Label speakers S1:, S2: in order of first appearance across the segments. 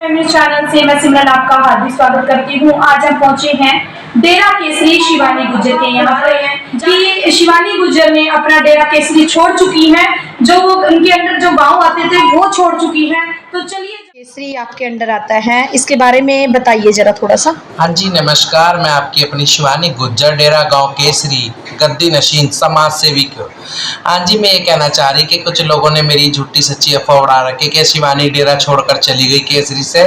S1: मेरे चैनल से मैं सिमरन आपका हार्दिक स्वागत करती हूँ। आज हम पहुंचे हैं डेरा केसरी शिवानी गुर्जर के यहाँ पर कि शिवानी गुर्जर ने अपना डेरा केसरी छोड़ चुकी है। जो वो उनके अंदर जो गांव आते थे वो छोड़ चुकी है। तो चलिए, केसरी आपके अंडर आता है, इसके बारे में बताइए जरा थोड़ा सा।
S2: हाँ जी नमस्कार, मैं आपकी अपनी शिवानी गुर्जर डेरा गांव केसरी गद्दी नशीन समाज सेविक। हाँ जी, मैं ये कहना चाह रही कि कुछ लोगों ने मेरी झूठी सच्ची अफवाह उड़ा रखी कि शिवानी डेरा छोड़कर चली गई केसरी से।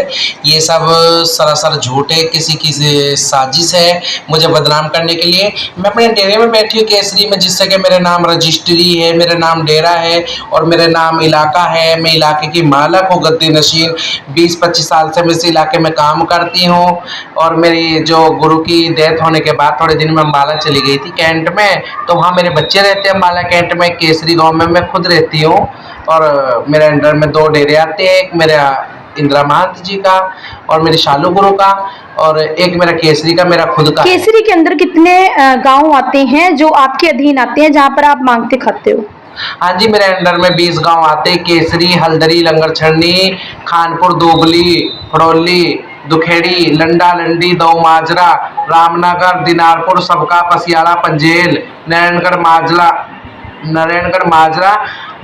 S2: ये सब सरासर झूठ है, किसी की साजिश है मुझे बदनाम करने के लिए। मैं अपने डेरे में बैठी हूँ केसरी में, जिससे कि मेरे नाम रजिस्ट्री है, मेरे नाम डेरा है और मेरे नाम इलाका है। मैं इलाके की मालक हूँ गद्दी नशीन। 20-25 साल से मैं इस इलाके में काम करती हूँ और मेरी जो गुरु की डेथ होने के बाद थोड़े दिन में अम्बाला चली गई थी कैंट में, तो वहाँ मेरे बच्चे रहते हैं अम्बाला कैंट में। केसरी गांव में मैं खुद रहती हूँ और मेरे अंडर में 2 डेरे आते हैं, एक मेरा इंदिरा महंत जी का और मेरे शालू गुरु का, और एक मेरा केसरी का, मेरा खुद का।
S1: केसरी के अंदर कितने गाँव आते हैं जो आपके अधीन आते हैं, जहाँ पर आप मांगते खाते हो?
S2: हाँ जी, मेरे अंडर में 20 गांव आते हैं। केसरी, हल्दरी, लंगर छड़नी, खानपुर, दुबली, फड़ौली, दुखेड़ी, लंडा लंडी, दो माजरा, रामनगर, दिनारपुर, सबका, पसियाड़ा, पंजेल, नारायणगढ़ माजरा,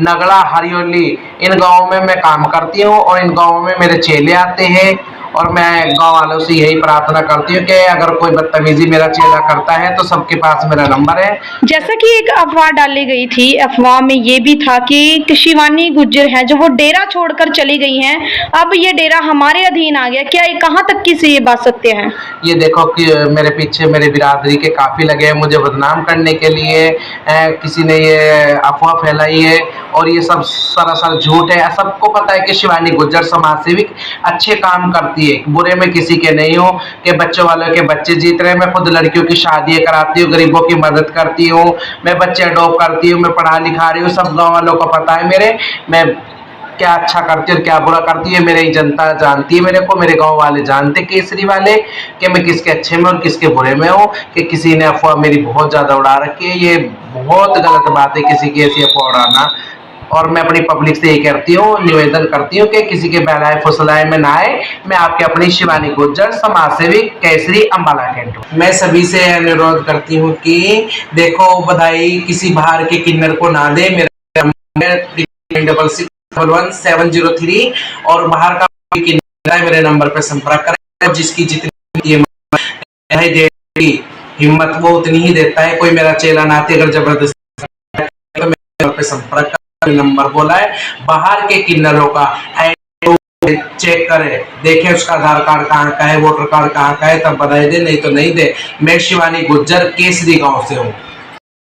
S2: नगड़ा, हरियोली। इन गाँवों में मैं काम करती हूँ और इन गाँवों में मेरे चेले आते हैं और मैं गांव वालों से यही प्रार्थना करती हूँ कि अगर कोई बदतमीजी मेरा चेला करता है तो सबके पास मेरा नंबर है।
S1: जैसा कि एक अफवाह डाली गई थी, अफवाह में ये भी था कि शिवानी गुर्जर है जो वो डेरा छोड़कर चली गई हैं, अब ये डेरा हमारे अधीन आ गया। क्या ये कहाँ तक की से ये बात सत्य है?
S2: ये देखो कि मेरे पीछे मेरे बिरादरी के काफ़ी लगे हैं मुझे बदनाम करने के लिए। किसी ने ये अफवाह फैलाई है और ये सब सरासर झूठ है। सबको पता है कि शिवानी गुर्जर समाज सेविक अच्छे काम करती है, बुरे में किसी के नहीं हूँ कि बच्चों वालों के बच्चे जीत रहे हैं। मैं खुद लड़कियों की शादियाँ कराती हूँ, गरीबों की मदद करती हूँ, मैं बच्चे अडॉप्ट करती हूँ, मैं पढ़ा लिखा रही हूँ। सब गाँव वालों को पता है मेरे, मैं क्या अच्छा करती है और क्या बुरा करती है मेरी जनता जानती है मेरे को, मेरे गांव वाले जानते केसरी वाले कि मैं किसके अच्छे में और किसके बुरे में हूँ। कि किसी ने अफवाह मेरी बहुत ज़्यादा उड़ा रखी है, ये बहुत गलत बात है किसी की ऐसी अफवाह उड़ाना। और मैं अपनी पब्लिक से ये कहती हूँ, निवेदन करती हूँ कि किसी के बहलाए फुसलाए में ना आए। मैं आपके अपनी शिवानी गुर्जर समाज सेविक केसरी अम्बाला कैंट। मैं सभी से अनुरोध करती हूँ कि देखो, बधाई किसी बाहर के किन्नर को ना दे। मेरा 6611-703 और बाहर का मेरे नंबर पर संपर्क करें। जिसकी जितनी हिम्मत वो उतनी ही देता है। कोई मेरा चेला नाते अगर जबरदस्ती तो मेरे पे संपर्क कर, नंबर बोला है। बाहर के किन्नरों का चेक करे, देखे उसका आधार कार्ड कहाँ का है, वोटर कार्ड कहाँ का है, तब बधाई दे, नहीं तो नहीं दे। मैं शिवानी गुर्जर केसरी गांव से हूँ।